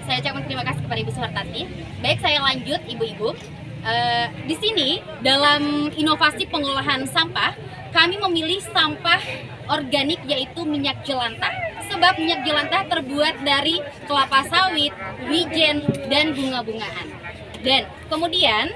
Saya ucapkan terima kasih kepada Ibu Suhartati. Baik, saya lanjut Ibu-ibu. Di sini dalam inovasi pengolahan sampah, kami memilih sampah organik yaitu minyak jelantah. Sebab minyak jelantah terbuat dari kelapa sawit, wijen, dan bunga-bungaan. Dan kemudian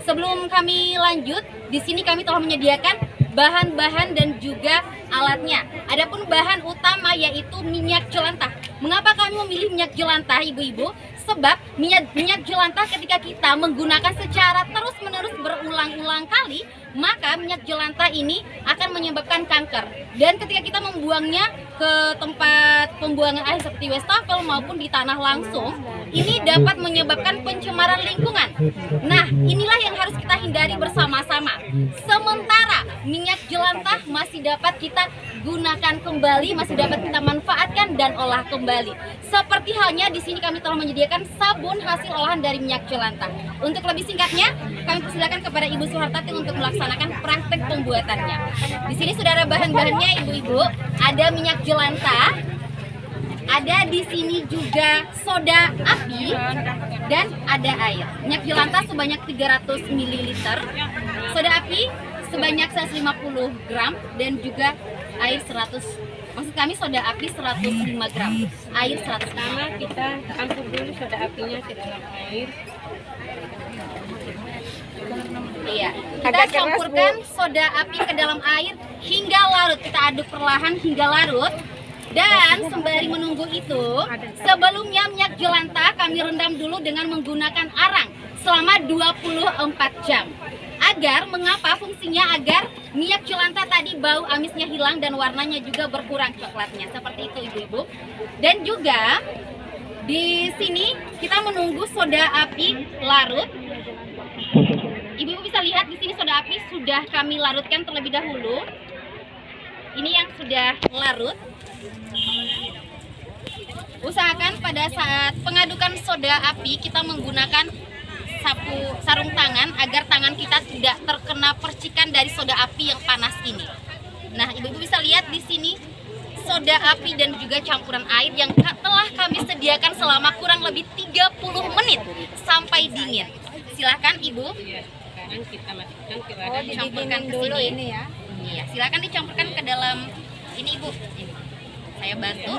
sebelum kami lanjut, di sini kami telah menyediakan bahan-bahan dan juga alatnya. Adapun bahan utama yaitu minyak jelantah. Mengapa kami memilih minyak jelantah, ibu-ibu? Sebab minyak jelantah ketika kita menggunakan secara terus-menerus berulang-ulang kali, maka minyak jelantah ini akan menyebabkan kanker. Dan ketika kita membuangnya ke tempat pembuangan air seperti wastafel maupun di tanah langsung, ini dapat menyebabkan pencemaran lingkungan. Nah, inilah yang harus kita hindari bersama-sama. Sementara minyak jelantah masih dapat kita gunakan kembali, masih dapat kita manfaatkan dan olah kembali. Seperti halnya di sini kami telah menyediakan sabun hasil olahan dari minyak jelantah. Untuk lebih singkatnya, kami persilakan kepada Ibu Suhartati untuk melaksanakan praktek pembuatannya. Di sini sudah ada bahan-bahannya, ibu-ibu. Ada minyak jelantah, ada di sini juga soda api, dan ada air. Minyak jelantah sebanyak 300 ml, soda api sebanyak 150 gram, dan juga air 100. Maksud kami soda api 105 gram, air 100 gram. Pertama kita campur dulu soda apinya ke dalam air. Iya, kita campurkan soda api ke dalam air hingga larut. Kita aduk perlahan hingga larut. Dan sembari menunggu itu, sebelumnya minyak jelantah kami rendam dulu dengan menggunakan arang selama 24 jam. Mengapa fungsinya? Agar minyak jelantah tadi bau amisnya hilang dan warnanya juga berkurang coklatnya. Seperti itu, ibu-ibu. Dan juga di sini kita menunggu soda api larut. Ibu-ibu bisa lihat di sini soda api sudah kami larutkan terlebih dahulu. Ini yang sudah larut. Usahakan pada saat pengadukan soda api kita menggunakan sarung tangan agar tangan kita tidak terkena percikan dari soda api yang panas ini. Nah, ibu-ibu bisa lihat di sini soda api dan juga campuran air yang telah kami sediakan selama kurang lebih 30 menit sampai dingin. Silahkan ibu. Sekarang kita masukkan ke Oh, wadah. dicampurkan ke dulu sini. ini ya. Iya, silakan dicampurkan ke dalam ini, ibu. Ini. Saya bantu.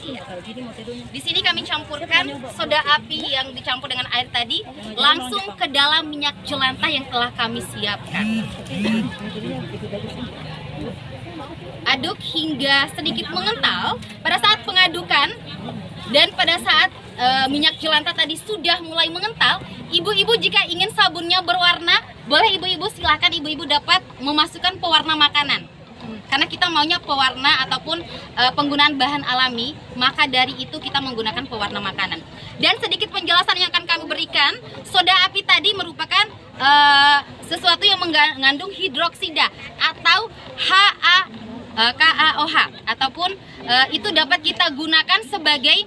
Iya. Di sini kami campurkan soda api yang dicampur dengan air tadi langsung ke dalam minyak jelantah yang telah kami siapkan. Aduk hingga sedikit mengental. Pada saat pengadukan dan pada saat minyak jelantah tadi sudah mulai mengental, ibu-ibu jika ingin sabunnya berwarna, boleh ibu-ibu silakan ibu-ibu dapat memasukkan pewarna makanan. Karena kita maunya pewarna ataupun penggunaan bahan alami, maka dari itu kita menggunakan pewarna makanan. Dan sedikit penjelasan yang akan kami berikan, soda api tadi merupakan sesuatu yang mengandung hidroksida atau KAOH, ataupun itu dapat kita gunakan sebagai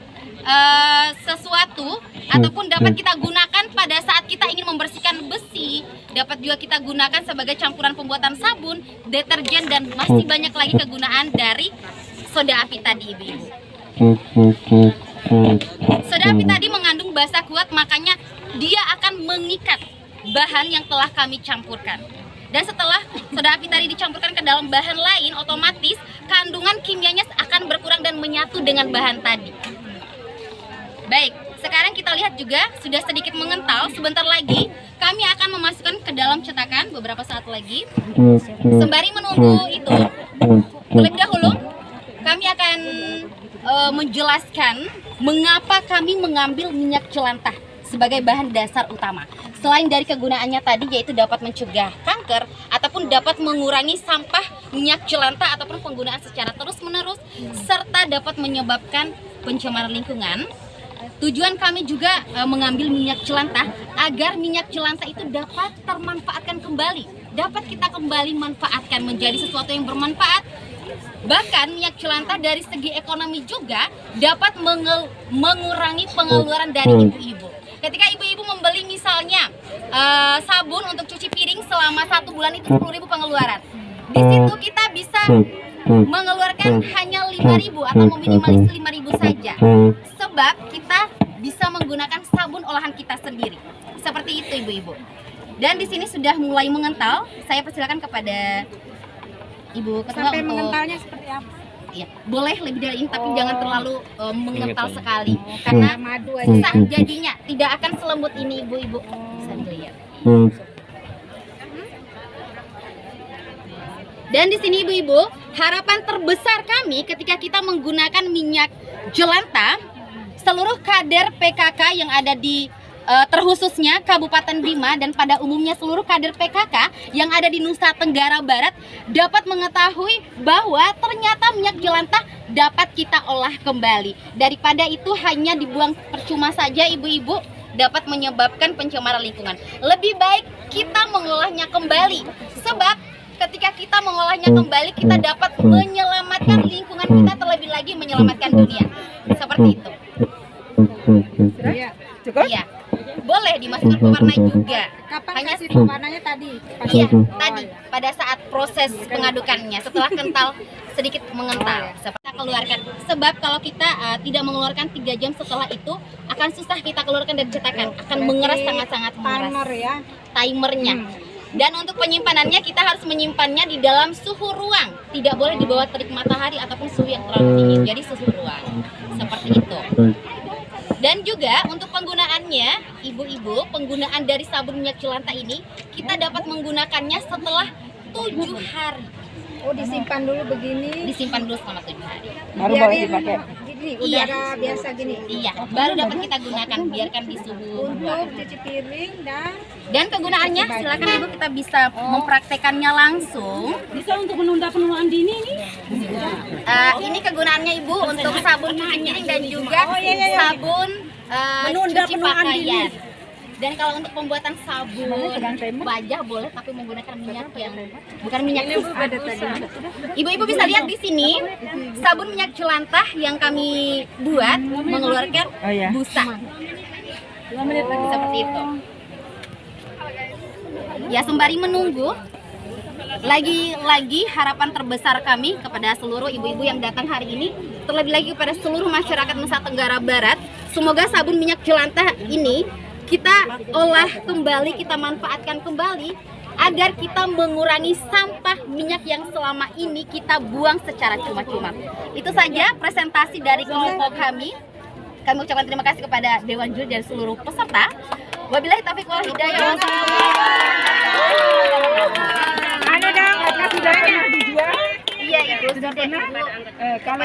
sesuatu ataupun dapat kita gunakan pada saat kita ingin membersihkan besi, dapat juga kita gunakan sebagai campuran pembuatan sabun, deterjen, dan masih banyak lagi kegunaan dari soda api tadi, ibu-ibu. Soda api tadi mengandung basa kuat, makanya dia akan mengikat bahan yang telah kami campurkan. Dan setelah soda api tadi dicampurkan ke dalam bahan lain, otomatis kandungan kimianya akan berkurang dan menyatu dengan bahan tadi. Baik, sekarang kita lihat juga sudah sedikit mengental. Sebentar lagi kami akan memasukkan ke dalam cetakan beberapa saat lagi. Sembari menunggu itu, terlebih dahulu kami akan menjelaskan mengapa kami mengambil minyak jelantah sebagai bahan dasar utama. Selain dari kegunaannya tadi, yaitu dapat mencegah kanker ataupun dapat mengurangi sampah minyak jelantah ataupun penggunaan secara terus-menerus, serta dapat menyebabkan pencemaran lingkungan. Tujuan kami juga mengambil minyak jelantah agar minyak jelantah itu dapat termanfaatkan kembali, dapat kita kembali manfaatkan menjadi sesuatu yang bermanfaat. Bahkan minyak jelantah dari segi ekonomi juga dapat mengurangi pengeluaran dari ibu-ibu. Ketika ibu-ibu membeli misalnya sabun untuk cuci piring selama 1 bulan itu 10.000 pengeluaran. Di situ kita bisa mengeluarkan hanya 5.000 atau meminimalis 5.000 saja. Sebab kita bisa menggunakan sabun olahan kita sendiri. Seperti itu ibu-ibu. Dan di sini sudah mulai mengental. Saya persilakan kepada Ibu Ketua Sampai untuk mengentalnya seperti apa? ya, boleh lebih dari ini tapi jangan terlalu mengental Ingat, sekali karena Madu aja. susah jadinya. Tidak akan selembut ini ibu-ibu. Bisa dilihat. Dan di sini ibu-ibu, harapan terbesar kami ketika kita menggunakan minyak jelantah, seluruh kader PKK yang ada di terkhususnya Kabupaten Bima dan pada umumnya seluruh kader PKK yang ada di Nusa Tenggara Barat dapat mengetahui bahwa ternyata minyak jelantah dapat kita olah kembali. Daripada itu hanya dibuang percuma saja ibu-ibu, dapat menyebabkan pencemaran lingkungan. Lebih baik kita mengolahnya kembali. Sebab ketika kita mengolahnya kembali, kita dapat menyelamatkan lingkungan kita, terlebih lagi menyelamatkan dunia. Seperti itu. Iya. Cukup? Iya. Boleh dimasukkan pewarna juga. Kapan Hanya kasih pewarnanya tadi? Pas iya, itu? tadi pada saat proses pengadukannya setelah kental sedikit mengental. Seperti kita keluarkan. Sebab kalau kita tidak mengeluarkan 3 jam setelah itu akan susah kita keluarkan dari cetakan, akan mengeras, sangat-sangat mengeras. Timer ya. Timernya. Dan untuk penyimpanannya kita harus menyimpannya di dalam suhu ruang. Tidak boleh di bawah terik matahari ataupun suhu yang terlalu dingin. Jadi suhu ruang. Seperti itu. Dan juga untuk penggunaannya, ibu-ibu, penggunaan dari sabun minyak jelantah ini kita dapat menggunakannya setelah 7 hari. Oh, disimpan dulu begini. Disimpan dulu selama 7 hari. Baru boleh dipakai. Gini, Iya. udara biasa gini. Iya, baru dapat kita gunakan, biarkan di suhu ruang. Untuk cuci piring dan Dan kegunaannya silakan ibu kita bisa mempraktekannya langsung. bisa untuk menunda penuaan dini nih. Ini kegunaannya ibu untuk sabun cuci piring dan juga sabun Menunda cuci penuaan pakaian. Dan kalau untuk pembuatan sabun wajah boleh tapi menggunakan minyak yang bukan minyak Ibu-ibu bisa lihat di sini sabun minyak jelantah yang kami buat mengeluarkan busa. Seperti itu. Ya, sembari menunggu, lagi-lagi harapan terbesar kami kepada seluruh ibu-ibu yang datang hari ini, terlebih lagi kepada seluruh masyarakat Nusa Tenggara Barat, semoga sabun minyak jelantah ini kita olah kembali, kita manfaatkan kembali agar kita mengurangi sampah minyak yang selama ini kita buang secara cuma-cuma. Itu saja presentasi dari kelompok kami. Kami ucapkan terima kasih kepada Dewan Juri dan seluruh peserta. Wabillahi taufiq wal hidayah. Ada dong, kasih dana dijual. Iya, Ibu. Sudah, Ibu.